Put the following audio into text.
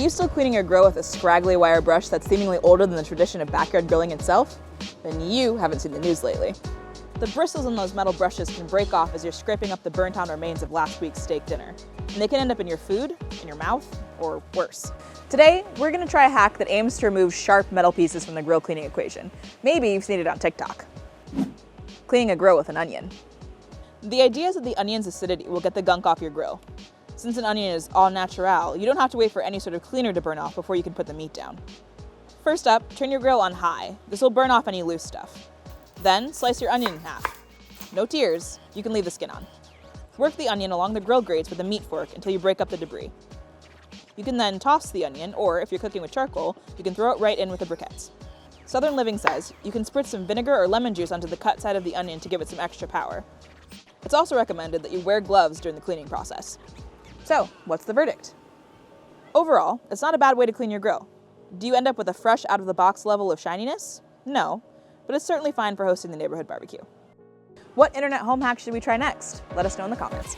you still cleaning your grill with a scraggly wire brush that's seemingly older than the tradition of backyard grilling itself? Then you haven't seen the news lately. The bristles on those metal brushes can break off as you're scraping up the burnt-out remains of last week's steak dinner. And they can end up in your food, in your mouth, or worse. Today, we're going to try a hack that aims to remove sharp metal pieces from the grill cleaning equation. Maybe you've seen it on TikTok. Cleaning a grill with an onion. The idea is that the onion's acidity will get the gunk off your grill. Since an onion is all natural, you don't have to wait for any sort of cleaner to burn off before you can put the meat down. First up, turn your grill on high. This will burn off any loose stuff. Then, slice your onion in half. No tears, you can leave the skin on. Work the onion along the grill grates with a meat fork until you break up the debris. You can then toss the onion, or if you're cooking with charcoal, you can throw it right in with the briquettes. Southern Living says you can spritz some vinegar or lemon juice onto the cut side of the onion to give it some extra power. It's also recommended that you wear gloves during the cleaning process. So, what's the verdict? Overall, it's not a bad way to clean your grill. Do you end up with a fresh, out-of-the-box level of shininess? No, but it's certainly fine for hosting the neighborhood barbecue. What internet home hack should we try next? Let us know in the comments.